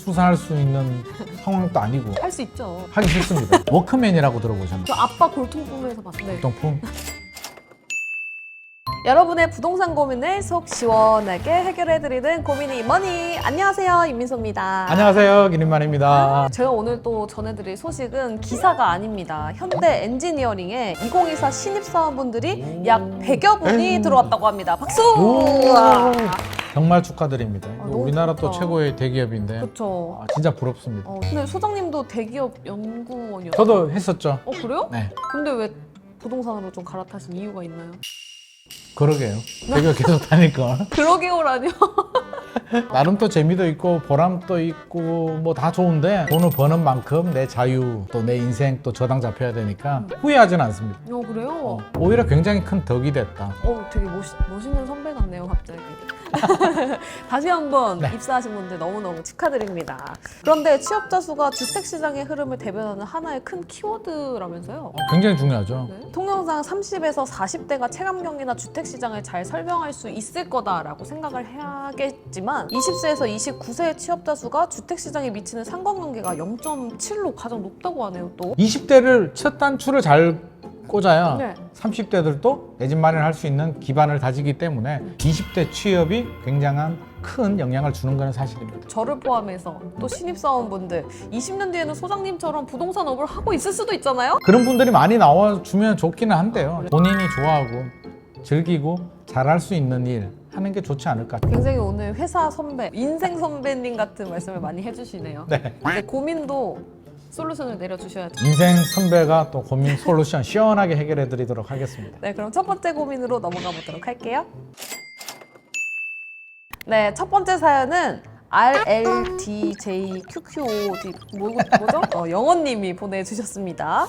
수사할 수 있는 상황도 아니고 할 수 있죠. 하기 싫습니다. 워크맨이라고 들어보셨나요? 저 아빠 골통품에서 봤어요. 네. 보통품? 여러분의 부동산 고민을 속 시원하게 해결해드리는 고민이 머니. 안녕하세요, 임민소입니다. 안녕하세요, 기린만입니다. 제가 오늘 또 전해드릴 소식은 기사가 아닙니다. 현대 엔지니어링에 2024 신입사원분들이 약 100여 분이 들어왔다고 합니다. 박수! 우와. 정말 축하드립니다. 너무 우리나라 또 부럽다. 최고의 대기업인데 그렇죠. 진짜 부럽습니다. 근데 소장님도 대기업 연구원이었어요. 저도 했었죠. 그래요? 네, 근데 왜 부동산으로 좀 갈아타신 이유가 있나요? 그러게요. 대기업 계속 다닐 걸. 그러게요라뇨. 나름 또 재미도 있고 보람도 있고 뭐 다 좋은데 돈을 버는 만큼 내 자유 또 내 인생 또 저당 잡혀야 되니까 후회하진 않습니다. 그래요? 오히려 굉장히 큰 덕이 됐다. 되게 멋있는 선배 같네요, 갑자기. 다시 한번 네. 입사하신 분들 너무너무 축하드립니다. 그런데 취업자 수가 주택시장의 흐름을 대변하는 하나의 큰 키워드라면서요? 굉장히 중요하죠. 네. 통영상 30에서 40대가 체감경기나 주택시장을 잘 설명할 수 있을 거다라고 생각을 해야겠지만 20세에서 29세의 취업자 수가 주택시장에 미치는 상관관계가 0.7로 가장 높다고 하네요, 또. 20대를 첫 단추를 잘 꽂아야 네. 30대들도 내 집 마련할 수 있는 기반을 다지기 때문에 20대 취업이 굉장한 큰 영향을 주는 것은 사실입니다. 저를 포함해서 또 신입사원분들 20년 뒤에는 소장님처럼 부동산업을 하고 있을 수도 있잖아요? 그런 분들이 많이 나와주면 좋기는 한데요. 본인이 좋아하고 즐기고 잘할 수 있는 일 하는 게 좋지 않을까. 굉장히 오늘 회사 선배, 인생 선배님 같은 말씀을 많이 해주시네요. 네. 근데 고민도 솔루션을 내려주셔야죠. 인생 선배가 또 고민 솔루션 시원하게 해결해 드리도록 하겠습니다. 네, 그럼 첫 번째 고민으로 넘어가 보도록 할게요. 네, 첫 번째 사연은 RLDJQQOD 뭐죠? 영원님이 보내주셨습니다.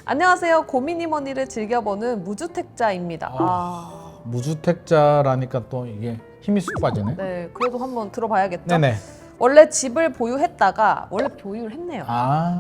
안녕하세요. 고민이 머니를 즐겨보는 무주택자입니다. 무주택자라니까 또 이게 힘이 쑥 빠지네. 네, 그래도 한번 들어봐야겠죠? 네네. 원래 집을 보유했다가 원래 보유를 했네요.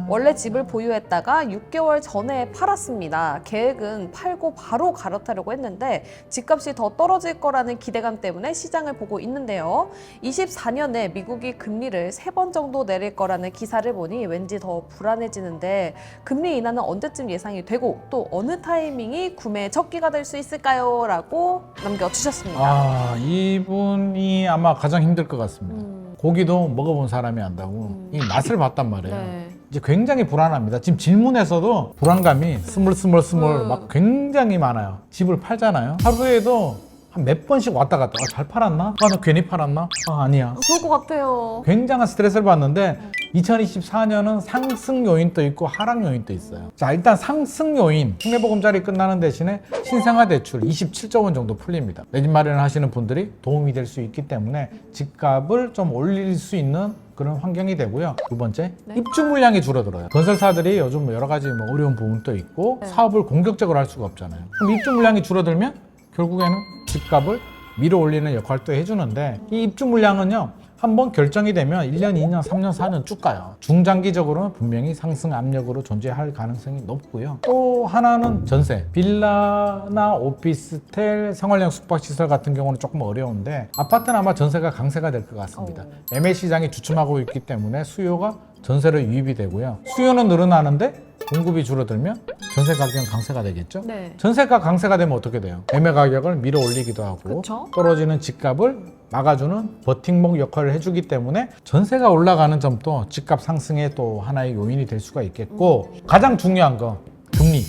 원래 집을 보유했다가 6개월 전에 팔았습니다. 계획은 팔고 바로 갈아타려고 했는데 집값이 더 떨어질 거라는 기대감 때문에 시장을 보고 있는데요. 24년에 미국이 금리를 3번 정도 내릴 거라는 기사를 보니 왠지 더 불안해지는데 금리 인하는 언제쯤 예상이 되고 또 어느 타이밍이 구매의 적기가 될 수 있을까요? 라고 남겨주셨습니다. 이분이 아마 가장 힘들 것 같습니다. 고기도 먹어본 사람이 안다고 이 맛을 봤단 말이에요. 네. 이제 굉장히 불안합니다. 지금 질문에서도 불안감이 스물스물 막 굉장히 많아요. 집을 팔잖아요. 하루에도 한 몇 번씩 왔다 갔다. 잘 팔았나? 나 괜히 팔았나? 아니야. 그럴 것 같아요. 굉장한 스트레스를 받는데 2024년은 상승 요인도 있고 하락 요인도 있어요. 자, 일단 상승 요인 손해보금자리 끝나는 대신에 신생아 대출 27조 원 정도 풀립니다. 내 집 마련을 하시는 분들이 도움이 될 수 있기 때문에 집값을 좀 올릴 수 있는 그런 환경이 되고요. 두 번째, 네. 입주 물량이 줄어들어요. 건설사들이 요즘 여러 가지 어려운 부분도 있고 네. 사업을 공격적으로 할 수가 없잖아요. 그럼 입주 물량이 줄어들면 결국에는 집값을 밀어 올리는 역할도 해주는데 이 입주 물량은요 한번 결정이 되면 1년, 2년, 3년, 4년 쭉 가요. 중장기적으로는 분명히 상승 압력으로 존재할 가능성이 높고요. 또 하나는 전세, 빌라나 오피스텔, 생활형 숙박시설 같은 경우는 조금 어려운데 아파트는 아마 전세가 강세가 될 것 같습니다. 매매 시장이 주춤하고 있기 때문에 수요가 전세로 유입이 되고요. 수요는 늘어나는데 공급이 줄어들면 전세 가격은 강세가 되겠죠? 네. 전세가 강세가 되면 어떻게 돼요? 매매 가격을 밀어 올리기도 하고 그쵸? 떨어지는 집값을 막아주는 버팀목 역할을 해주기 때문에 전세가 올라가는 점도 집값 상승의 또 하나의 요인이 될 수가 있겠고 가장 중요한 거 금리.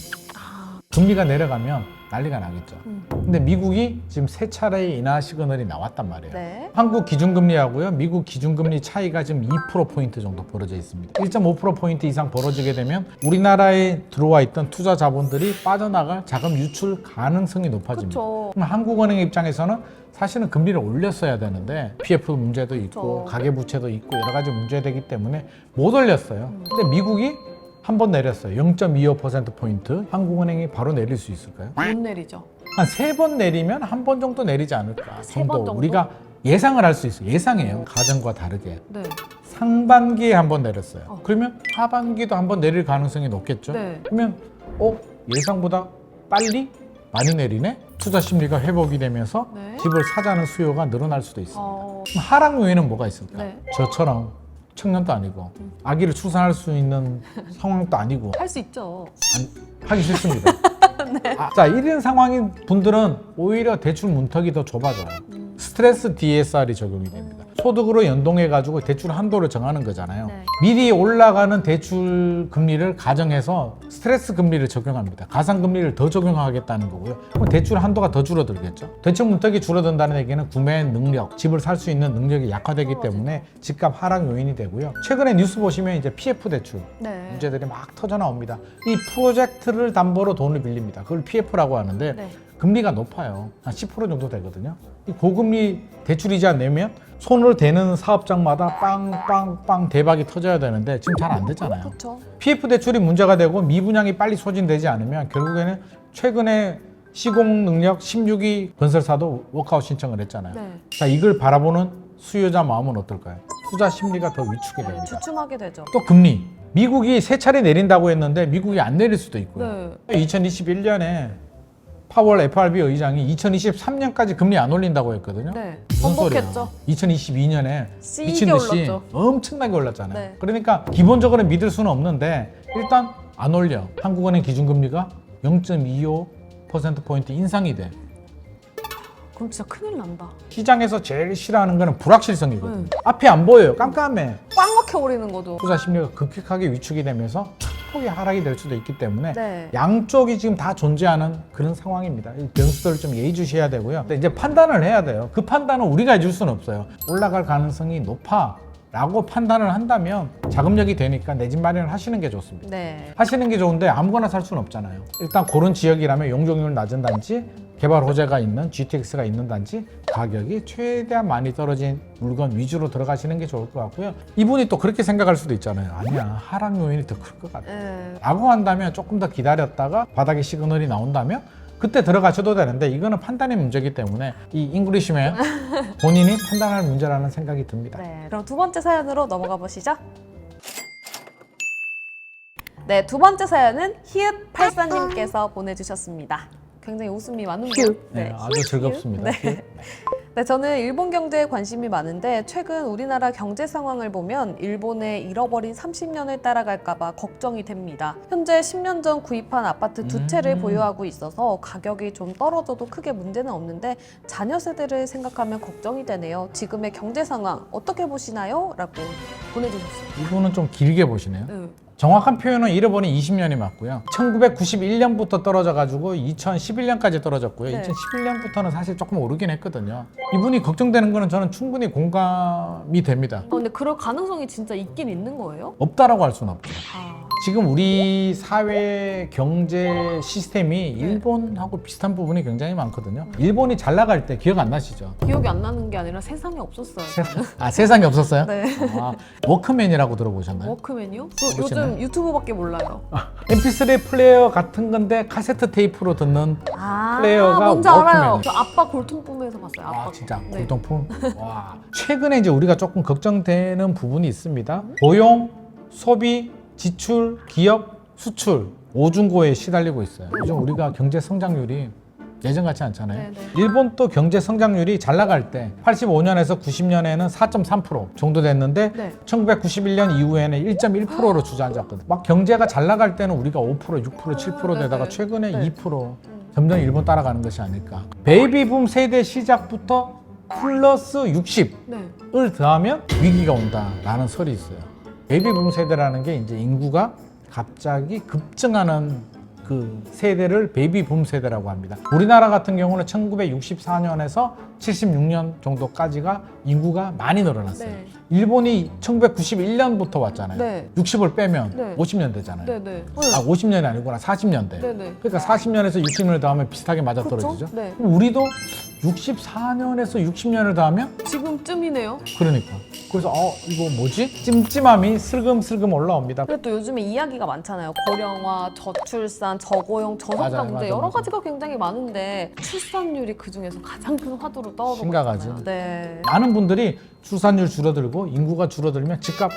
금리가 내려가면 난리가 나겠죠. 근데 미국이 지금 세 차례의 인하 시그널이 나왔단 말이에요. 네. 한국 기준금리하고요 미국 기준금리 차이가 지금 2%포인트 정도 벌어져 있습니다. 1.5%포인트 이상 벌어지게 되면 우리나라에 들어와 있던 투자 자본들이 빠져나갈 자금 유출 가능성이 높아집니다. 그쵸. 그럼 한국은행 입장에서는 사실은 금리를 올렸어야 되는데 PF 문제도 있고 그쵸. 가계부채도 있고 여러 가지 문제되기 때문에 못 올렸어요. 근데 미국이 한 번 내렸어요. 0.25%포인트. 한국은행이 바로 내릴 수 있을까요? 못 내리죠. 한 3번 내리면 한 번 정도 내리지 않을까 세번 정도? 우리가 예상을 할 수 있어요. 예상이에요. 가정과 다르게. 네. 상반기에 한 번 내렸어요. 그러면 하반기도 한 번 내릴 가능성이 높겠죠? 네. 그러면 예상보다 빨리 많이 내리네? 투자 심리가 회복이 되면서 네. 집을 사자는 수요가 늘어날 수도 있습니다. 어, 그럼 하락 요인은 뭐가 있을까? 네. 저처럼 청년도 아니고 아기를 출산할 수 있는 상황도 아니고 할 수 있죠. 하기 싫습니다. 자, 이런 상황인 분들은 오히려 대출 문턱이 더 좁아져요. 스트레스 DSR이 적용이 됩니다. 소득으로 연동해가지고 대출 한도를 정하는 거잖아요. 네. 미리 올라가는 대출 금리를 가정해서 스트레스 금리를 적용합니다. 가상 금리를 더 적용하겠다는 거고요. 그럼 대출 한도가 더 줄어들겠죠. 대출 문턱이 줄어든다는 얘기는 구매 능력, 집을 살 수 있는 능력이 약화되기 때문에 집값 하락 요인이 되고요. 최근에 뉴스 보시면 이제 PF 대출 네. 문제들이 막 터져 나옵니다. 이 프로젝트를 담보로 돈을 빌립니다. 그걸 PF라고 하는데 네. 금리가 높아요. 한 10% 정도 되거든요. 이 고금리 대출이자 내면 손을 대는 사업장마다 빵빵빵 대박이 터져야 되는데 지금 잘 안 되잖아요. 그렇죠. PF 대출이 문제가 되고 미분양이 빨리 소진되지 않으면 결국에는 최근에 시공 능력 16위 건설사도 워크아웃 신청을 했잖아요. 네. 자, 이걸 바라보는 수요자 마음은 어떨까요? 투자 심리가 더 위축이 됩니다. 주춤하게 되죠. 또 금리. 미국이 세 차례 내린다고 했는데 미국이 안 내릴 수도 있고요. 네. 2021년에 파월 FRB 의장이 2023년까지 금리 안 올린다고 했거든요. 네. 무슨 소리야? 번복했죠. 2022년에 세게 미친 듯이 올랐죠. 엄청나게 올랐잖아요. 네. 그러니까 기본적으로 믿을 수는 없는데 일단 안 올려. 한국은행 기준금리가 0.25%포인트 인상이 돼. 그럼 진짜 큰일 난다. 시장에서 제일 싫어하는 거는 불확실성이거든요. 앞이 안 보여요. 깜깜해. 꽉 막혀버리는 거죠. 투자 심리가 급격하게 위축이 되면서 폭이 하락이 될 수도 있기 때문에 네. 양쪽이 지금 다 존재하는 그런 상황입니다. 이 변수들을 좀 예의주시해야 되고요. 근데 이제 판단을 해야 돼요. 그 판단은 우리가 해줄 수는 없어요. 올라갈 가능성이 높아 라고 판단을 한다면 자금력이 되니까 내 집 마련을 하시는 게 좋습니다. 네. 하시는 게 좋은데 아무거나 살 수는 없잖아요. 일단 그런 지역이라면 용적률 낮은 단지, 개발 호재가 있는 GTX가 있는 단지, 가격이 최대한 많이 떨어진 물건 위주로 들어가시는 게 좋을 것 같고요. 이분이 또 그렇게 생각할 수도 있잖아요. 아니야, 하락 요인이 더 클 것 같아. 라고 한다면 조금 더 기다렸다가 바닥에 시그널이 나온다면 그때 들어가셔도 되는데 이거는 판단의 문제이기 때문에 이 잉글리시맨 본인이 판단할 문제라는 생각이 듭니다. 네. 그럼 두 번째 사연으로 넘어가 보시죠. 네, 두 번째 사연은 히읗84님께서 보내주셨습니다. 굉장히 웃음이 많은 분. 네, 아주 즐겁습니다. 네. 네, 저는 일본 경제에 관심이 많은데 최근 우리나라 경제 상황을 보면 일본의 잃어버린 30년을 따라갈까봐 걱정이 됩니다. 현재 10년 전 구입한 아파트 두 채를 보유하고 있어서 가격이 좀 떨어져도 크게 문제는 없는데 자녀 세대를 생각하면 걱정이 되네요. 지금의 경제 상황 어떻게 보시나요? 라고 보내주셨어요. 이분은 좀 길게 보시네요. 네. 정확한 표현은 잃어버린 20년이 맞고요. 1991년부터 떨어져가지고 2011년까지 떨어졌고요. 네. 2011년부터는 사실 조금 오르긴 했거든요. 이분이 걱정되는 거는 저는 충분히 공감이 됩니다. 근데 그럴 가능성이 진짜 있긴 있는 거예요? 없다라고 할 수는 없죠. 아, 지금 우리 사회 경제 시스템이 일본하고 비슷한 부분이 굉장히 많거든요. 일본이 잘 나갈 때 기억 안 나시죠? 기억이 안 나는 게 아니라 세상에 없었어요. 세상에 없었어요? 네. 아, 워크맨이라고 들어보셨나요? 워크맨이요? 모르시나요? 요즘 유튜브밖에 몰라요. MP3 플레이어 같은 건데 카세트 테이프로 듣는 플레이어가 뭔지 알아요. 워크맨이에요. 저 아빠 골통품에서 봤어요. 아빠. 아, 진짜 네. 골동품? 와. 최근에 이제 우리가 조금 걱정되는 부분이 있습니다. 고용, 소비, 지출, 기업, 수출 오중고에 시달리고 있어요. 요즘 우리가 경제 성장률이 예전 같지 않잖아요. 네네. 일본도 경제 성장률이 잘 나갈 때 85년에서 90년에는 4.3% 정도 됐는데 네. 1991년 이후에는 1.1%로 주저앉았거든요. 막 경제가 잘 나갈 때는 우리가 5%, 6%, 7% 되다가 네네. 최근에 네. 2% 점점 일본 따라가는 것이 아닐까. 베이비붐 세대 시작부터 플러스 60을 네. 더하면 위기가 온다라는 설이 있어요. 베이비붐 세대라는 게 이제 인구가 갑자기 급증하는 그 세대를 베이비붐 세대라고 합니다. 우리나라 같은 경우는 1964년에서 76년 정도까지가 인구가 많이 늘어났어요. 네. 일본이 1991년부터 왔잖아요. 네. 60을 빼면 네. 50년 되잖아요. 네네. 아, 50년이 아니구나. 40년대. 네네. 그러니까 40년에서 60년을 더하면 비슷하게 맞아떨어지죠. 그렇죠? 네. 그럼 우리도 64년에서 60년을 더하면 지금쯤이네요. 그러니까. 그래서 이거 뭐지? 찜찜함이 슬금슬금 올라옵니다. 근데 또 요즘에 이야기가 많잖아요. 고령화, 저출산, 저고용, 저성장 맞아요, 문제 맞아요, 여러 맞아요. 가지가 굉장히 많은데 출산율이 그 중에서 가장 큰 화두로 떠오르고 심각하죠. 있잖아요. 네. 많은 분들이 출산율 줄어들고 인구가 줄어들면 집값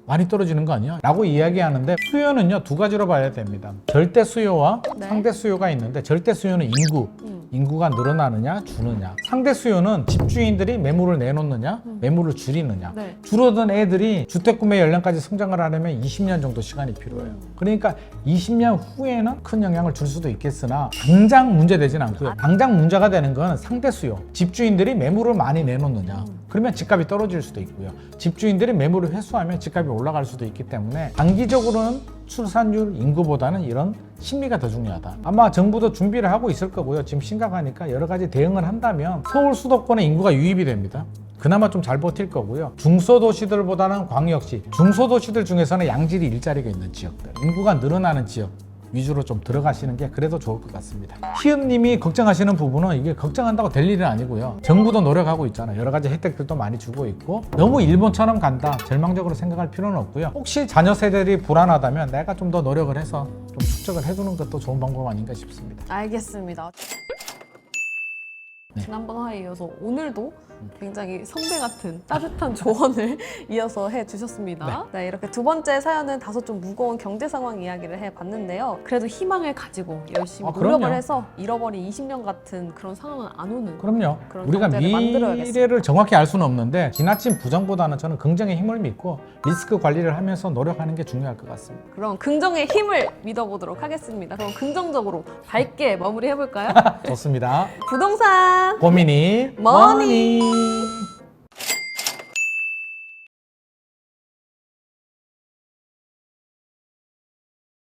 많이 떨어지는 거 아니야? 라고 이야기하는데 수요는요 두 가지로 봐야 됩니다. 절대 수요와 네. 상대 수요가 있는데 절대 수요는 인구, 인구가 늘어나느냐 주느냐. 상대 수요는 집주인들이 매물을 내놓느냐 매물을 줄이느냐. 네. 줄어든 애들이 주택 구매 연령까지 성장을 하려면 20년 정도 시간이 필요해요. 그러니까 20년 후에는 큰 영향을 줄 수도 있겠으나 당장 문제되진 않고요. 당장 문제가 되는 건 상대 수요. 집주인들이 매물을 많이 내놓느냐. 그러면 집값이 떨어질 수도 있고요. 집주인들이 매물을 회수하면 집값이 올라갈 수도 있기 때문에 단기적으로는 출산율, 인구보다는 이런 심리가 더 중요하다. 아마 정부도 준비를 하고 있을 거고요. 지금 심각하니까 여러 가지 대응을 한다면 서울 수도권의 인구가 유입이 됩니다. 그나마 좀 잘 버틸 거고요. 중소도시들보다는 광역시, 중소도시들 중에서는 양질이 일자리가 있는 지역들, 인구가 늘어나는 지역 위주로 좀 들어가시는 게 그래도 좋을 것 같습니다. 희은님이 걱정하시는 부분은 이게 걱정한다고 될 일은 아니고요. 정부도 노력하고 있잖아요. 여러 가지 혜택들도 많이 주고 있고 너무 일본처럼 간다 절망적으로 생각할 필요는 없고요. 혹시 자녀 세대들이 불안하다면 내가 좀 더 노력을 해서 좀 축적을 해두는 것도 좋은 방법 아닌가 싶습니다. 알겠습니다. 네. 지난번 화에 이어서 오늘도 굉장히 선배 같은 따뜻한 조언을 이어서 해주셨습니다. 네, 이렇게 두 번째 사연은 다소 좀 무거운 경제 상황 이야기를 해봤는데요. 그래도 희망을 가지고 열심히 노력을 그럼요. 해서 잃어버린 20년 같은 그런 상황은 안 오는 그럼요. 그런 우리가 경제를 만들어야겠습니다. 미래를 정확히 알 수는 없는데 지나친 부정보다는 저는 긍정의 힘을 믿고 리스크 관리를 하면서 노력하는 게 중요할 것 같습니다. 그럼 긍정의 힘을 믿어보도록 하겠습니다. 그럼 긍정적으로 밝게 마무리해볼까요? 좋습니다. 부동산 고민이 머니.